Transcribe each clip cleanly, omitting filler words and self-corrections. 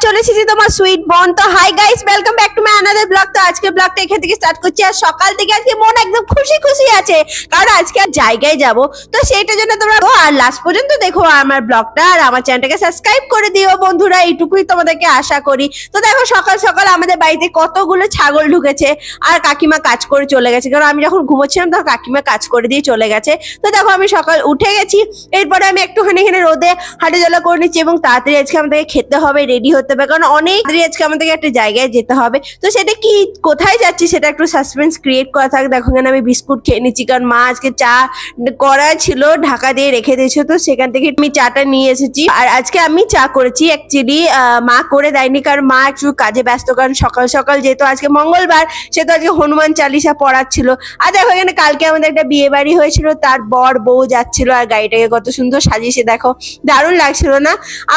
চলে এসেছি তোমার সুইট বোন। তো hi guys, welcome back to my another blog. তো আজকে ব্লগটা এখান থেকে স্টার্ট করছি। আর সকাল থেকে আজকে মন একদম খুশি খুশি আছে, কারণ আজকে আর জায়গায় যাব। তো সেইটার জন্য তোমরা আর লাস্ট পর্যন্ত দেখো আমার ব্লগটা, আর আমার চ্যানেলটাকে সাবস্ক্রাইব করে দিও বন্ধুরা, এইটুকুই তোমাদেরকে আশা করি। তো দেখো সকাল সকাল আমাদের বাড়িতে কতগুলো ছাগল ঢুকেছে, আর কাকিমা কাজ করে চলে গেছে, কারণ আমি যখন ঘুমোচ্ছিলাম তখন কাকিমা কাজ করে দিয়ে চলে গেছে। তো দেখো আমি সকাল উঠে গেছি, এরপরে আমি একটুখানি এখানে রোদে হাঁটা চলা করে নিচ্ছি, এবং তাড়াতাড়ি আজকে আমাদেরকে খেতে হবে, রেডি হতে হবে, কারণ অনেক আজকে আমাদেরকে একটা জায়গায় যেতে হবে। তো সেটা কি, কোথায় যাচ্ছি সেটা একটু সাসপেন্স ক্রিয়েট করা থাকে। দেখো এখানে আমি বিস্কুট খেয়ে নিচ্ছি, কারণ মা আজকে চা করা ছিল, ঢাকা দিয়ে রেখে দিয়েছে, তো সেখান থেকে আমি চাটা নিয়ে এসেছি। আর আজকে আমি চা করেছি, অ্যাকচুয়ালি মা করে দেয়নি, কারণ মা একটু কাজে ব্যস্ত, কারণ সকাল সকাল যেহেতু আজকে মঙ্গলবার, সে তো আজকে হনুমান চালিসা পড়াচ্ছিল। আর দেখো এখানে কালকে আমাদের একটা বিয়ে বাড়ি হয়েছিল, তার বর বউ যাচ্ছিল, আর গাড়িটাকে কত সুন্দর সাজিয়েছে দেখো, দারুণ লাগছিল না?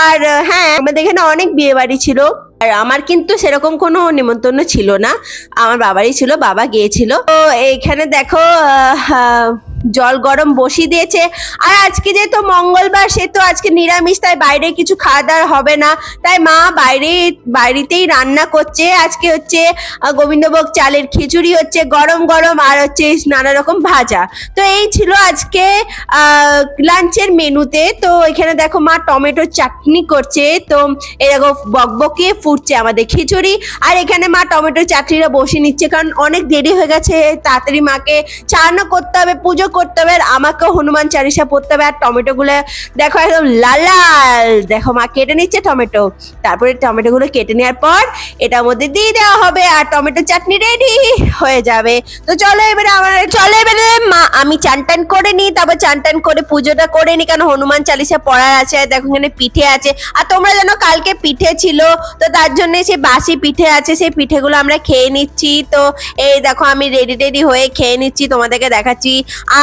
আর হ্যাঁ, আমাদের এখানে অনেক বিয়ে বাড়ি ছিল, আর আমার কিন্তু সেরকম কোনো নিমন্ত্রণ ছিল না, আমার বাবারই ছিল, বাবা গিয়েছিল। তো এইখানে দেখো জল গরম বসিয়ে দিয়েছে। আর আজকে যেহেতু মঙ্গলবার, সে তো আজকে নিরামিষ, তাই বাইরে কিছু খাওয়া দাওয়া হবে না, তাই মা বাড়িতেই রান্না করছে। আজকে হচ্ছে গোবিন্দভোগ চালের খিচুড়ি হচ্ছে গরম গরম, আর হচ্ছে নানা রকম ভাজা। তো এই ছিল আজকে লাঞ্চের মেনুতে। তো এখানে দেখো মা টমেটোর চাটনি করছে, তো এরকম বকবকে ফুটছে আমাদের খিচুড়ি। আর এখানে মা টমেটোর চাটনিটা বসিয়ে নিচ্ছে, কারণ অনেক দেরি হয়ে গেছে, তাড়াতাড়ি মাকে চান করতে হবে, পুজো করতে হবে, আর আমাকেও হনুমান চালিসা পড়তে হবে। আর টমেটো গুলো দেখো একদম লাল লাল, দেখো মা কেটে নিচ্ছে টমেটো। তারপরে টমেটো গুলো কেটে নেওয়ার পর এটার মধ্যে দিয়ে দেওয়া হবে, আর টমেটো চাটনি রেডি হয়ে যাবে। তো চলো এবারে মা আমি চান টান করে নিই, তারপর চান টান করে পুজোটা করে নিই, কারণ হনুমান চালিসা পড়ার আছে। আর দেখো এখানে পিঠে আছে, আর তোমরা জানো কালকে পিঠে ছিল, তো তার জন্য সেই বাসি পিঠে আছে, সেই পিঠেগুলো আমরা খেয়ে নিচ্ছি। তো এই দেখো আমি রেডি হয়ে খেয়ে নিচ্ছি, তোমাদেরকে দেখাচ্ছি।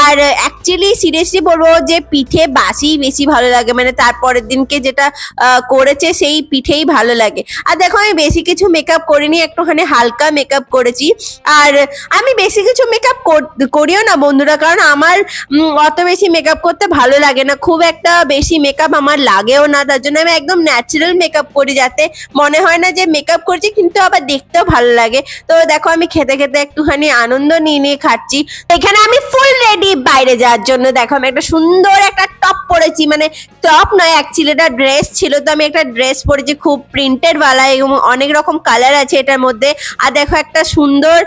আর অ্যাকচুয়ালি সিরিয়াসলি বলবো যে পিঠে বাসি বেশি ভালো লাগে, মানে তারপরের দিনকে যেটা করেছে সেই পিঠেই ভালো লাগে। আর দেখো আমি বেশি কিছু মেকআপ করিনি, একটুখানি হালকা মেকআপ করেছি। আর আমি বেশি কিছু মেকআপ করিও না বন্ধুরা, কারণ আমার অত বেশি মেকআপ করতে ভালো লাগে না, খুব একটা বেশি মেকআপ আমার লাগেও না, তার জন্য আমি একদম ন্যাচারাল মেকআপ করি, যাতে মনে হয় না যে মেকআপ করছি, কিন্তু আবার দেখতেও ভালো লাগে। তো দেখো আমি খেতে খেতে একটুখানি আনন্দ নিয়ে খাচ্ছি। এখানে আমি ফুল রেডি বাইরে যাওয়ার জন্য। দেখো আমি একটা সুন্দর একটা টপ পরেছি, মানে টপ নয় অ্যাকচুয়ালি এটা ড্রেস ছিল, তো আমি একটা ড্রেস পরেছি খুব প্রিন্টেড ওয়ালা, এবং অনেক রকম কালার আছে এটার মধ্যে। আর দেখো একটা সুন্দর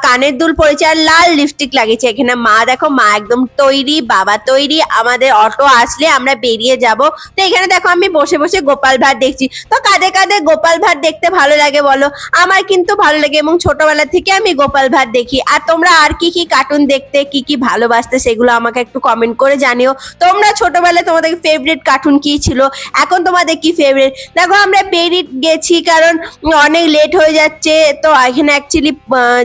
কানের দুল পরেছি, আর লাল লিপস্টিক লাগিয়েছে। এখানে মা দেখো, মা একদম তৈরি, বাবা তৈরি, আমাদের অটো আসলে আমরা বেরিয়ে যাব। তো এখানে দেখো আমি বসে বসে গোপাল ভাঁড় দেখছি। তো কাঁধে কাঁধে গোপাল ভাঁড় দেখতে ভালো লাগে বলো? আমার কিন্তু ভালো লাগে, এবং ছোটবেলা থেকে আমি গোপাল ভাঁড় দেখি। আর তোমরা আর কি কি কার্টুন দেখতে, কি কি ভালোবাসতে, সেগুলো আমাকে একটু কমেন্ট করে জানিও। তোমরা ছোটবেলায় তোমাদের ফেভারিট কার্টুন কি ছিল, এখন তোমাদের কি ফেভারিট? দেখো আমরা বেরিয়ে গেছি, কারণ অনেক লেট হয়ে যাচ্ছে। তো এখানে অ্যাকচুয়ালি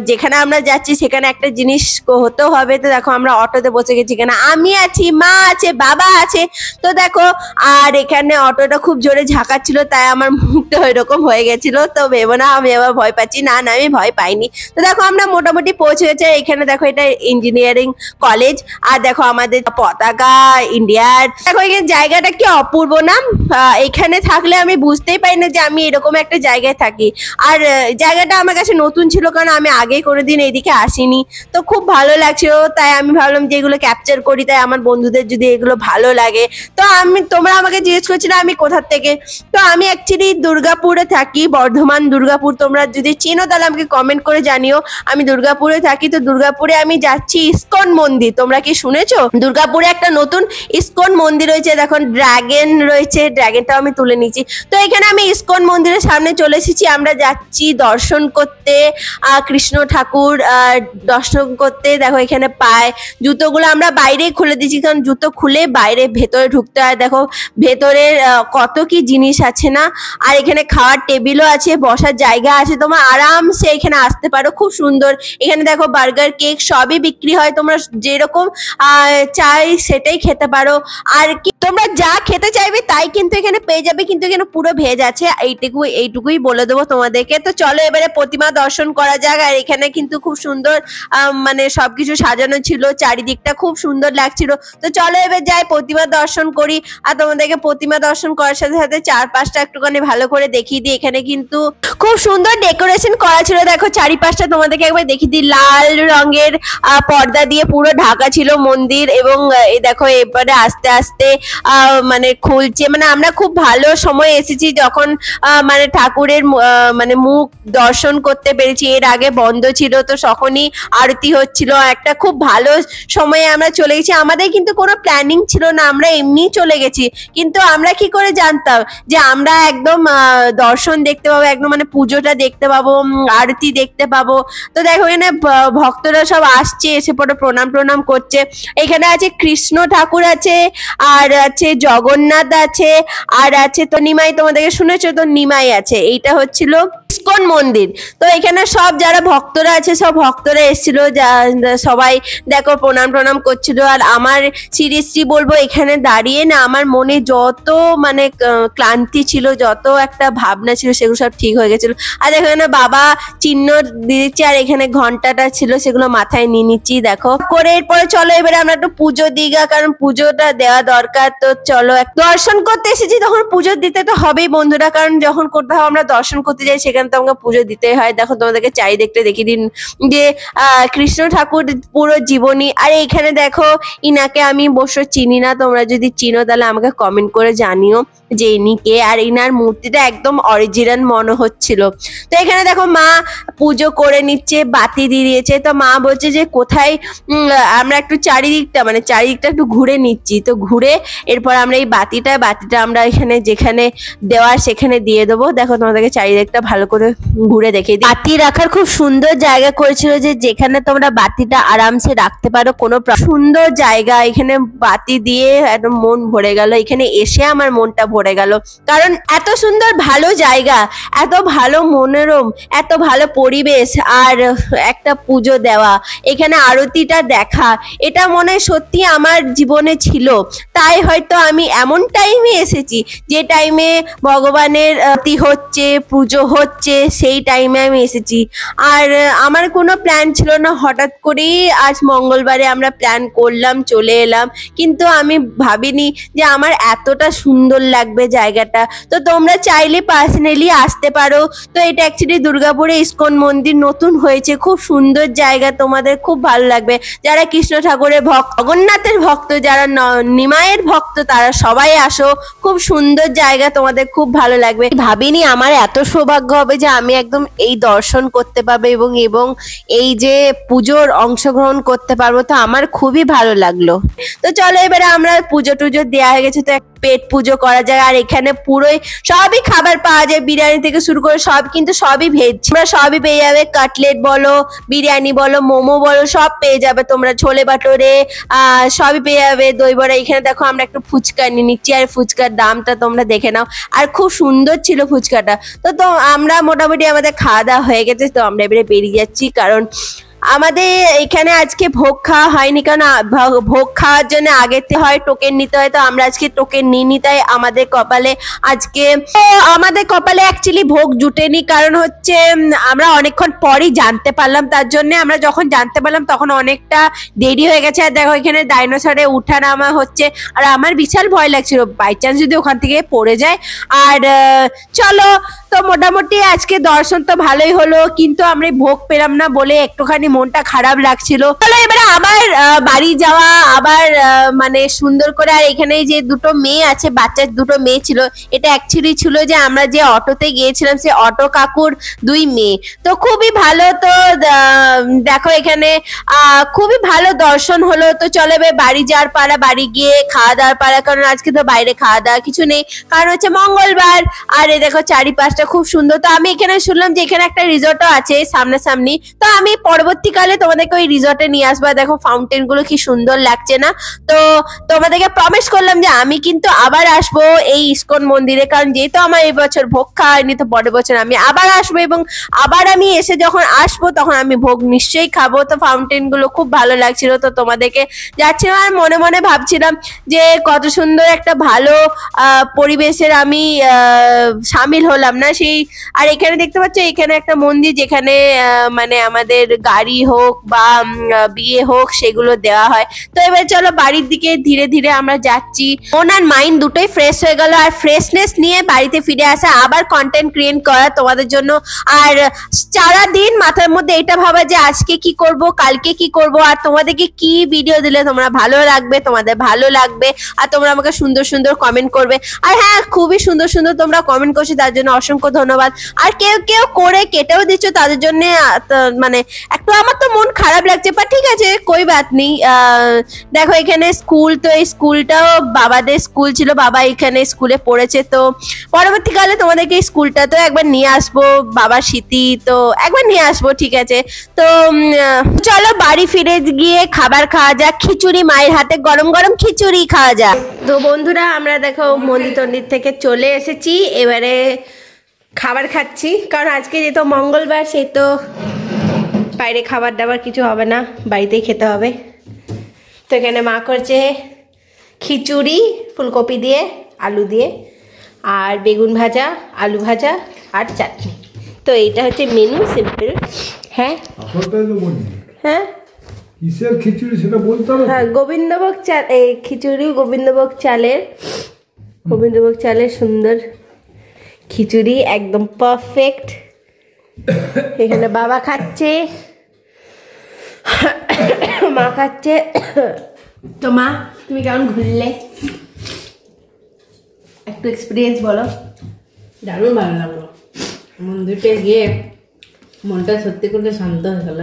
যেখানে আমরা যাচ্ছি সেখানে একটা জিনিস হতেও হবে। তো দেখো আমরা অটোতে বসে গেছি, এখানে আমি আছি, মা আছে, বাবা আছে। তো দেখো, আর এখানে অটোটা খুব জোরে ঝাঁকাচ্ছিল, তাই আমার মুখটা এরকম হয়ে গেছিল। তো ভেবো না আমি আবার ভয় পাচ্ছি, না আমি ভয় পাইনি। তো দেখো আমরা মোটামুটি পৌঁছে গেছে। এখানে দেখো এটা ইঞ্জিনিয়ারিং কলেজ, আর দেখো আমাদের পতাকা ইন্ডিয়ার। দেখো এখানে জায়গাটা কি অপূর্ব না? এখানে থাকলে আমি বুঝতেই পারি না যে আমি এরকম একটা জায়গায় থাকি। আর জায়গাটা আমার কাছে নতুন ছিল, কারণ আমি আগে কোনোদিন এইদিকে আসিনি, তো খুব ভালো লাগছিল। তাই আমি ভাবলাম যে এগুলো ক্যাপচার করি, তাই আমার বন্ধুদের যদি এগুলো ভালো লাগে। তো তোমরা আমাকে জিজ্ঞেস করছিলে আমি কোথা থেকে। তো আমি অ্যাকচুয়ালি দুর্গাপুরে থাকি, বর্ধমান দুর্গাপুর। তোমরা যদি চিনো তাহলে আমাকে কমেন্ট করে জানিও। আমি দুর্গাপুরে থাকি। তো দুর্গাপুরে আমি যাচ্ছি ইস্কন মন্দির। তোমরা কি শুনেছো দুর্গাপুরে একটা নতুন ইস্কন মন্দির রয়েছে? দেখো ড্রাগন রয়েছে, ড্রাগনটাও আমি তুলে নিচ্ছি। তো এখানে আমি ইস্কন মন্দিরের সামনে চলে এসেছি, আমরা যাচ্ছি দর্শন করতে, কৃষ্ণ ঠাকুর দর্শন করতে। দেখো এখানে পায়ে জুতোগুলো আমরা বাইরেই খুলে দিচ্ছি, কারণ জুতো খুলে বাইরে ভেতরে ঢুকতে হয়। দেখো ভেতরের কত কি জিনিস আছে না? আর এখানে খাওয়ার টেবিলও আছে, বসার জায়গা আছে, তোমরা আরামসে এখানে আসতে পারো, খুব সুন্দর। এখানে দেখো বার্গার, কেক সবই বিক্রি হয়, তোমরা যেরকম চাই সেটাই খেতে পারো। আর কি তোমরা যা খেতে চাইবে তাই কিন্তু এখানে পেয়ে যাবে, কিন্তু এখানে পুরো ভেজ আছে, এইটুকুই বলে দেবো তোমাদেরকে। তো চলো এবারে প্রতিমা দর্শন করা যাক। আর এখানে কিন্তু খুব সুন্দর মানে সবকিছু সাজানো ছিল, চারিদিকটা খুব সুন্দর লাগছিল। তো চলো এবার যাই প্রতিমা দর্শন করি, আর তোমাদেরকে প্রতিমা দর্শন করার সাথে সাথে চারপাশটা একটুখানি ভালো করে দেখিয়ে দিই। এখানে কিন্তু খুব সুন্দর ডেকোরেশন করা ছিল, দেখো চারিপাশটা তোমাদেরকে একবার দেখিয়ে দিই। লাল রঙের পর্দা দিয়ে পুরো ঢাকা ছিল মন্দির, এবং এই দেখো এবারে আস্তে আস্তে মানে খুলছে। মানে আমরা খুব ভালো সময় এসেছি যখন মানে ঠাকুরের মানে মুখ দর্শন করতে পেরেছি। এর আগে বন্ধ ছিল, তো তখনই আরতি হচ্ছিল। একটা খুব ভালো সময়ে আমরা চলে গেছি। আমাদের কিন্তু কোনো প্ল্যানিং ছিল না, আমরা এমনি চলে গেছি। কিন্তু আমরা কি করে জানতাম যে আমরা একদম দর্শন দেখতে পাবো, একদম মানে পুজোটা দেখতে পাবো, আরতি দেখতে পাবো। তো দেখো এখানে ভক্তরা সব আসছে, এসে পরে প্রণাম করছে। এখানে আছে কৃষ্ণ ঠাকুর আছে, আর আছে জগন্নাথ আছে, আর আছে তো নিমাই, তোমাদেরকে শুনেছো তো নিমাই আছে। এইটা হচ্ছিল ইস্কন মন্দির। তো এখানে সব যারা ভক্তরা আছে সব ভক্তরা এসেছিল, সবাই দেখো প্রণাম করছিল। আর আমার সিরিয়াসলি বলবো এখানে দাঁড়িয়ে না আমার মনে যত মানে ক্লান্তি ছিল, যত একটা ভাবনা ছিল, সেগুলো সব ঠিক হয়ে গেছিল। আর এখানে বাবা চিহ্ন দিচ্ছে, আর এখানে ঘন্টাটা ছিল সেগুলো মাথায় নিয়ে নিচ্ছি দেখো করে। এরপরে চলো এবারে আমরা একটু পুজো দিগা, কারণ পুজোটা দেওয়া দরকার। তো চলো দর্শন করতে এসেছি, তখন পুজো দিতে তো হবেই বন্ধুরা, কারণ যখন কোথাও আমরা দর্শন করতে যাই সেখানে তো আমাকে পুজো দিতে হয়। দেখো তোমাদেরকে চারিদিকটা দেখিয়ে দিন যে কৃষ্ণ ঠাকুর পুরো জীবনী। আর এইখানে দেখো ইনাকে আমি অবশ্য চিনি না, তোমরা যদি চিনো তাহলে আমাকে কমেন্ট করে জানিও যে ইনি কে। আর ইনার মূর্তিটা একদম অরিজিনাল মনে হচ্ছিল। তো এখানে দেখো মা পুজো করে নিচ্ছে, বাতি দিয়ে দিয়েছে। তো মা বলছে যে কোথায় আমরা একটু চারিদিকটা একটু ঘুরে নিচ্ছি। তো ঘুরে এরপর আমরা এই বাতিটা আমরা এখানে যেখানে দেওয়ার সেখানে দিয়ে দেবো। দেখো তোমাদেরকে চারিদিকটা ভালো করে ঘুরে দেখে দিই। বাতি রাখার খুব সুন্দর জায়গা করেছিল, যে যেখানে তোমরা বাতিটা আরামসে রাখতে পারো, কোনো সুন্দর জায়গা। এখানে বাতি দিয়ে একদম মন ভরে গেল, এখানে এসে আমার মনটা ভরে গেল, কারণ এত সুন্দর ভালো জায়গা, এত ভালো মনোরম, এত ভালো পরিবেশ, আর একটা পুজো দেওয়া, এখানে আরতিটা দেখা, এটা মনে সত্যি আমার জীবনে ছিল। তাই হয়তো আমি এমন টাইমে এসেছি যে টাইমে ভগবানের আরতি হচ্ছে, পুজো হচ্ছে, সেই টাইমে আমি এসেছি। আর আমার কোনো প্ল্যান ছিল না, হঠাৎ করেই আজ মঙ্গলবারে আমরা প্ল্যান করলাম, চলে এলাম। কিন্তু আমি ভাবিনি যে আমার এতটা সুন্দর লাগবে জায়গাটা। তো তোমরা চাইলে পার্সোনালি আসতে পারো। তো এটা অ্যাকচুয়ালি দুর্গাপুরে ইস্কন মন্দির নতুন হয়েছে, খুব সুন্দর জায়গা, তোমাদের খুব ভালো লাগবে। যারা কৃষ্ণ ঠাকুরের ভক্ত, জগন্নাথের ভক্ত, যারা নিমাইয়ের ভক্ত, তারা সবাই আসো, খুব সুন্দর জায়গা, তোমাদের খুব ভালো লাগবে। ভাবিনি আমার এত সৌভাগ্য হবে যে আমি একদম এই দর্শন করতে পারবো এবং এই যে পুজোর অংশগ্রহণ করতে পারবো। তো আমার খুবই ভালো লাগলো। তো চলো এবারে আমরা পুজো টুজো দেওয়া হয়ে গেছে, তো পেট পুজো করা যায়। আর এখানে পুরোই সবই খাবার পাওয়া যায়, বিরিয়ানি থেকে শুরু করে সব, কিন্তু সবই ভেজ। তোমরা সবই পেয়ে যাবে, কাটলেট বলো, বিরিয়ানি বলো, মোমো বলো, সব পেয়ে যাবে তোমরা, ছোলে বাটোরে সবই পেয়ে যাবে, দই বড়া। এখানে দেখো আমরা একটু ফুচকা নিয়ে নিচ্ছি, আর ফুচকার দামটা তোমরা দেখে নাও। আর খুব সুন্দর ছিল ফুচকাটা। তো আমরা মোটামুটি আমাদের খাওয়া দাওয়া হয়ে গেছে, তো আমরা এবারে বেরিয়ে যাচ্ছি, কারণ আমাদের এখানে আজকে ভোগ খাওয়া হয়নি, কারণ ভোগ খাওয়ার জন্য আগেতে হয় টোকেন নিতে হয়। তো আমরা আজকে টোকেন নিইনি, তাই আমাদের কপালে অ্যাকচুয়ালি ভোগ জুটেনি। কারণ হচ্ছে আমরা অনেকক্ষণ পরই জানতে পারলাম, তার জন্য আমরা যখন জানতে পারলাম তখন অনেকটা দেরি হয়ে গেছে। আর দেখো এখানে ডাইনোসরে উঠা নামা হচ্ছে, আর আমার বিশাল ভয় লাগছিল বাই চান্স যদি ওখান থেকে পড়ে যায়। আর চলো, তো মোটামুটি আজকে দর্শন তো ভালোই হলো, কিন্তু আমরা ভোগ পেলাম না বলে একটুখানি মনটা খারাপ লাগছিল। চলো এবারে আবার বাড়ি যাওয়া, আবার মানে সুন্দর করে। আর এখানে যে দুটো মেয়ে আছে, বাচ্চার দুটো মেয়ে ছিল, এটা অ্যাকচুয়ালি ছিল যে আমরা যে অটোতে গিয়েছিলাম সে অটো কাকুর দুই মেয়ে। তো খুবই ভালো। তো দেখো এখানে খুবই ভালো দর্শন হলো। তো চলো এবার বাড়ি যাওয়ার পালা, বাড়ি গিয়ে খাওয়া দাওয়ার পালা, কারণ আজকে তো বাইরে খাওয়া দাওয়া কিছু নেই, কারণ হচ্ছে মঙ্গলবার। আর এই দেখো চারিপাশটা চারপাশটা খুব সুন্দর। তো আমি এখানে শুনলাম যে এখানে একটা রিসর্টও আছে সামনাসামনি, তো আমি পরবর্তীকালে তোমাদেরকে ওই রিসর্টে নিয়ে আসবো। দেখো ফাউন্টেন গুলো কি সুন্দর লাগছে না? তো তোমাদেরকে প্রমিস করলাম যে আমি কিন্তু আবার আসবো এই ইসকন মন্দিরে, কারণ যেহেতু আমার এই বছর ভোগ খাওয়া হয়নি, তো পরের বছর আমি আবার আসবো, এবং আবার আমি এসে যখন আসবো তখন আমি ভোগ নিশ্চয়ই খাবো। তো ফাউন্টেন গুলো খুব ভালো লাগছিল, তো তোমাদেরকে যাচ্ছিলাম আর মনে মনে ভাবছিলাম যে কত সুন্দর একটা ভালো পরিবেশের আমি সামিল হলাম না সেই। আর এখানে দেখতে পাচ্ছ এখানে একটা মন্দির, যেখানে মানে আমাদের গাড়ি হোক বা বিয়ে হোক সেগুলো দেওয়া হয়। তো এবার চলো বাড়ির দিকে ধীরে ধীরে আমরা যাচ্ছি। মন আর মাইন্ড দুটোই ফ্রেশ হয়ে গেল, আর ফ্রেশনেস নিয়ে বাড়িতে ফিরে আসা, আবার কন্টেন্ট ক্রিয়েট করা তোমাদের জন্য। আর সারাদিন মাথার মধ্যে এটা ভাবা যে আজকে কি করব, কালকে কি করব, আর তোমাদেরকে কি ভিডিও দিলে তোমরা ভালো লাগবে, তোমাদের ভালো লাগবে, আর তোমরা আমাকে সুন্দর সুন্দর কমেন্ট করবে। আর হ্যাঁ, খুবই সুন্দর সুন্দর তোমরা কমেন্ট করছো, তার জন্য অসংখ্য ধন্যবাদ। আর কেউ কেউ করে কেটেও দিচ্ছ, তাদের জন্য মানে একটু আমার তো মন খারাপ লাগছে, বা ঠিক আছে কই বাত নেই। দেখো এখানে স্কুল, তো এই স্কুলটাও বাবাদের স্কুল ছিল, বাবা এখানে স্কুলে পড়েছে। তো পরবর্তীকালে তোমাদেরকে এই স্কুলটা তো একবার নিয়ে আসবো, বাবার স্মৃতি তো একবার নিয়ে আসবো, ঠিক আছে? তো চলো বাড়ি ফিরে গিয়ে খাবার খাওয়া যাক, খিচুড়ি, মায়ের হাতে গরম গরম খিচুড়ি খাওয়া যাক। তো বন্ধুরা আমরা দেখো মন্দির টন্দির থেকে চলে এসেছি, এবারে খাবার খাচ্ছি, কারণ আজকে যেহেতু মঙ্গলবার, সেই তো বাইরে খাবার দাবার কিছু হবে না, বাড়িতেই খেতে হবে। তো এখানে মা করছে খিচুড়ি ফুলকপি দিয়ে, আলু দিয়ে, আর বেগুন ভাজা, আলু ভাজা আর চাটনি। তো এইটা হচ্ছে মেনু, সিম্পল। হ্যাঁ হ্যাঁ, কিসের খিচুড়ি সেটা বলতে হবে? হ্যাঁ, গোবিন্দভোগ চাল, এই খিচুড়ি গোবিন্দভোগ চালের সুন্দর খিচুড়ি, একদম পারফেক্ট। এখানে বাবা খাচ্ছে, মা খাচ্ছে। তো মা, তুমি কেমন ঘুরলে, একটু এক্সপিরিয়েন্স বলো। দারুণ ভালো লাগলো, মন্দিরটা গিয়ে মনটা সত্যি করে শান্ত হয়ে গেল।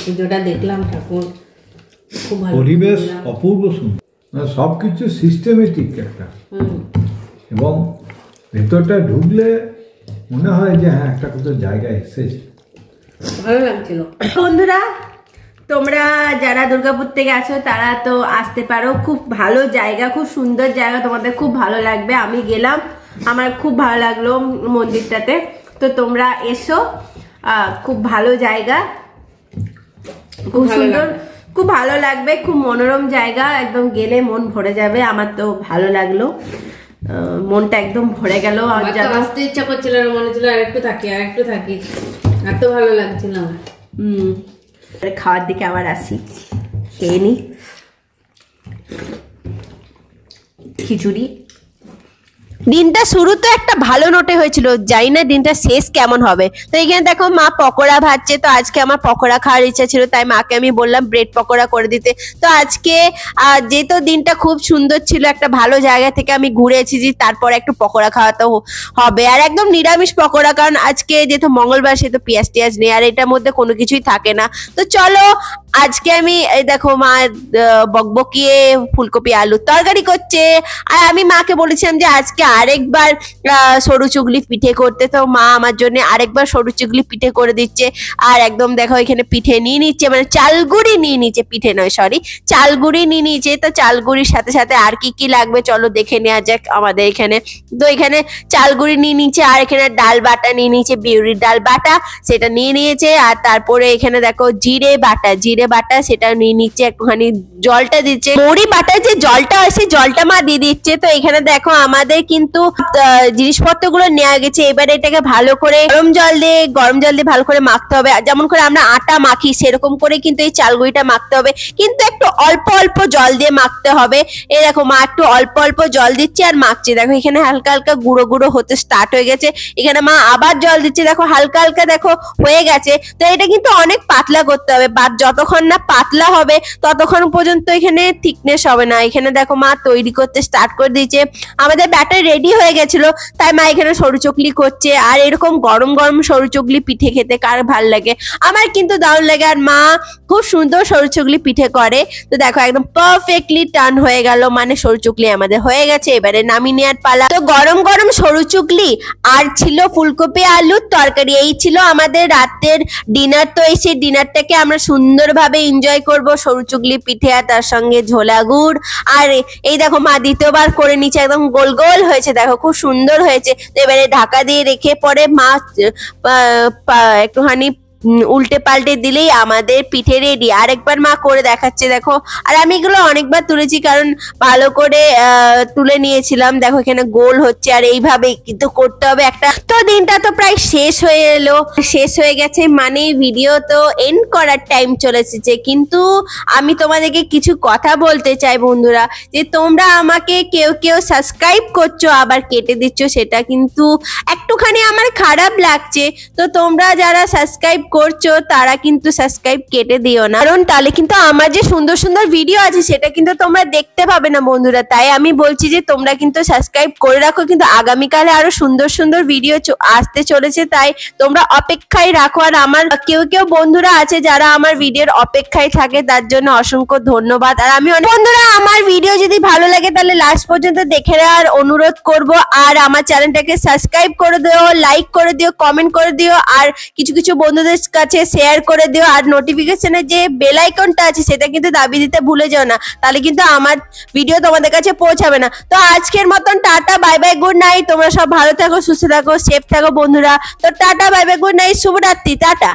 পুজোটা দেখলাম, ঠাকুর খুব ভালো, পরিবেশ অপূর্ব সুন্দর, সবকিছু সিস্টেমেটিক একটা, এবং ভেতরটা ঢুকলে মনে হয় যে হ্যাঁ একটা কোথাও জায়গায় এসেছে, ভালো লাগছিল। বন্ধুরা তোমরা যারা দুর্গাপুর থেকে আছো তারা তো আসতে পারো, খুব ভালো জায়গা, খুব সুন্দর জায়গা, তোমাদের খুব ভালো লাগবে। আমি গেলাম, আমার খুব ভালো লাগলো মন্দিরটাতে। তো তোমরা এসো, খুব ভালো জায়গা, খুব সুন্দর, খুব ভালো লাগবে, খুব মনোরম জায়গা, একদম গেলে মন ভরে যাবে। আমার তো ভালো লাগলো, মনটা একদম ভরে গেল। আসতে ইচ্ছা করছিল, মনে ছিল আর একটু থাকি, এত ভালো লাগছিল আমার। খাওয়ার দিকে আবার আসি, খেয়ে নি খিচুড়ি। দিনটা শুরু তো একটা ভালো নোটে হয়েছিল, জানি না দিনটা শেষ কেমন হবে। তো এখানে দেখো মা পকোড়া ভাজছে, তো আজকে আমার পকোড়া খাওয়ার ইচ্ছা ছিল, তাই মাকে আমি বললাম ব্রেড পকোড়া করে দিতে। তো আজকে যেহেতু দিনটা খুব সুন্দর ছিল, একটা ভালো জায়গা থেকে আমি ঘুরে এসেছি, তারপরে একটু পকোড়া খাওয়াতে হবে, আর একদম নিরামিষ পকোড়া, কারণ আজকে যেহেতু মঙ্গলবার, সেহেতু পেঁয়াজ টিয়াজ নেই, আর এটার মধ্যে কোনো কিছুই থাকে না। তো চলো আজকে আমি, এই দেখো মা বকবকিয়ে ফুলকপি আলুর তরকারি করছে, আর আমি মাকে বলেছিলাম যে আজকে আরেকবার সরু চুগলি পিঠে করতে। তো মা আমার জন্য আরেকবার সরু চুগলি পিঠে করে দিচ্ছে। আর একদম দেখো এখানে পিঠে নিয়ে নিচ্ছে, মানে চালগুড়ি নিয়ে নিচ্ছে, পিঠে নয় সরি, চালগুড়ি নিয়ে নিচ্ছে। তো চালগুড়ির সাথে সাথে আর কি কি লাগবে চলো দেখে নেওয়া যাক আমাদের এখানে। তো এখানে চালগুড়ি নিয়ে নিচ্ছে, আর এখানে ডাল বাটা নিয়ে নিচ্ছে, বিউরির ডাল বাটা সেটা নিয়ে নিয়েছে। আর তারপরে এখানে দেখো জিরে বাটা সেটা নিয়ে নিচ্ছে, একটুখানি জলটা দিচ্ছে, বড়ি বাটার যে জলটা হয় সেই জলটা মা দিয়ে দিচ্ছে। তো এখানে দেখো আমাদের কিন্তু জিনিসপত্রগুলো নেওয়া গেছে। এবারে এটাকে ভালো করে গরম জল দিয়ে ভালো করে মাখতে হবে, যেমন করে আমরা আটা মাখি সেরকম করে কিন্তু এই চালগুড়িটা মাখতে হবে, কিন্তু একটু অল্প অল্প জল দিয়ে মাখতে হবে। এই দেখো মা একটু অল্প অল্প জল দিচ্ছে আর মাখছে। দেখো এখানে হালকা হালকা গুঁড়ো গুঁড়ো হতে স্টার্ট হয়ে গেছে, এখানে মা আবার জল দিচ্ছে, দেখো হালকা হালকা দেখো হয়ে গেছে। তো এটা কিন্তু অনেক পাতলা করতে হবে, বা যতক্ষণ না পাতলা হবে ততক্ষণ পর্যন্ত এখানে থিকনেস হবে না। এখানে দেখো মা তৈরি করতে স্টার্ট করে দিয়েছে। আমাদের ব্যাটার রেডি হয়ে গেছিল, তাই মা এখানে সরু চকলি করছে। আর এরকম গরম গরম সরু চকলি পিঠে খেতে কার ভাল লাগে, আমার কিন্তু দারুণ লাগে। আর মা খুব সুন্দর সরু চকলি পিঠে করে। তো দেখো একদম পারফেক্টলি টার্ন হয়ে গেল, মানে সরু চকলি আমাদের হয়ে গেছে। এবারে নামিয়ে নেওয়ার পালা। তো গরম গরম সরু চকলি আর ছিল ফুলকপি আলুর তরকারি, এই ছিল আমাদের রাতের ডিনার। তো এই সেই ডিনারটাকে আমরা সুন্দরভাবে এনজয় করব সরু চকলি পিঠে আর তার সঙ্গে ঝোলা গুড়। আর এই দেখো মা দ্বিতীয়বার করে নিচে, একদম গোল গোল হয়েছে, দেখো খুব সুন্দর হয়েছে। তো এবারে ঢাকা দিয়ে রেখে পরে মা একটুখানি উল্টে পাল্টে দিলেই আমাদের পিঠে রেডি। আরেকবার মা করে দেখাচ্ছে দেখো। আর আমি এগুলো অনেকবার তুলেছি, কারণ ভালো করে তুলে নিয়েছিলাম। দেখো এখানে গোল হচ্ছে, আর এইভাবে কিন্তু করতে হবে একটা। তো দিনটা তো প্রায় শেষ হয়ে এলো, শেষ হয়ে গেছে, মানে ভিডিও তো এন্ড করার টাইম চলে এসেছে। কিন্তু আমি তোমাদেরকে কিছু কথা বলতে চাই বন্ধুরা, যে তোমরা আমাকে কেউ কেউ সাবস্ক্রাইব করছো আবার কেটে দিচ্ছ, সেটা কিন্তু একটুখানি আমার খারাপ লাগছে। তো তোমরা যারা সাবস্ক্রাইব করছো তারা কিন্তু সাবস্ক্রাইব কেটে দিও না, কারণ তাহলে কিন্তু আমার যে সুন্দর সুন্দর ভিডিও আছে সেটা কিন্তু তোমরা দেখতে পাবে না বন্ধুরা। তাই আমি বলছি যে তোমরা কিন্তু সাবস্ক্রাইব করে রাখো, কিন্তু আগামীকালে আরো সুন্দর সুন্দর ভিডিও আসতে চলেছে, তাই তোমরা অপেক্ষায় রাখো। আর আমার কেউ কেউ বন্ধুরা আছে যারা আমার ভিডিওর অপেক্ষায় থাকে, তার জন্য অসংখ্য ধন্যবাদ। আর আমি বন্ধুরা আমার ভিডিও যদি ভালো লাগে তাহলে লাস্ট পর্যন্ত দেখে নেওয়ার অনুরোধ করব। আর আমার চ্যানেলটাকে সাবস্ক্রাইব করে দিও, লাইক করে দিও, কমেন্ট করে দিও, আর কিছু কিছু বন্ধুদের কাছে শেয়ার করে দিও। আর নোটিফিকেশনের যে বেল আইকনটা আছে সেটা কিন্তু দাবি দিতে ভুলে যাও না, তাহলে কিন্তু আমার ভিডিও তোমাদের কাছে পৌঁছাবে না। তো আজকের মতন tata, bye bye, good night. তোমরা সব ভালো থাকো, সুস্থ থাকো, সেফ থাকো বন্ধুরা। তো tata, bye bye, good night, শুভরাত্রি, টাটা।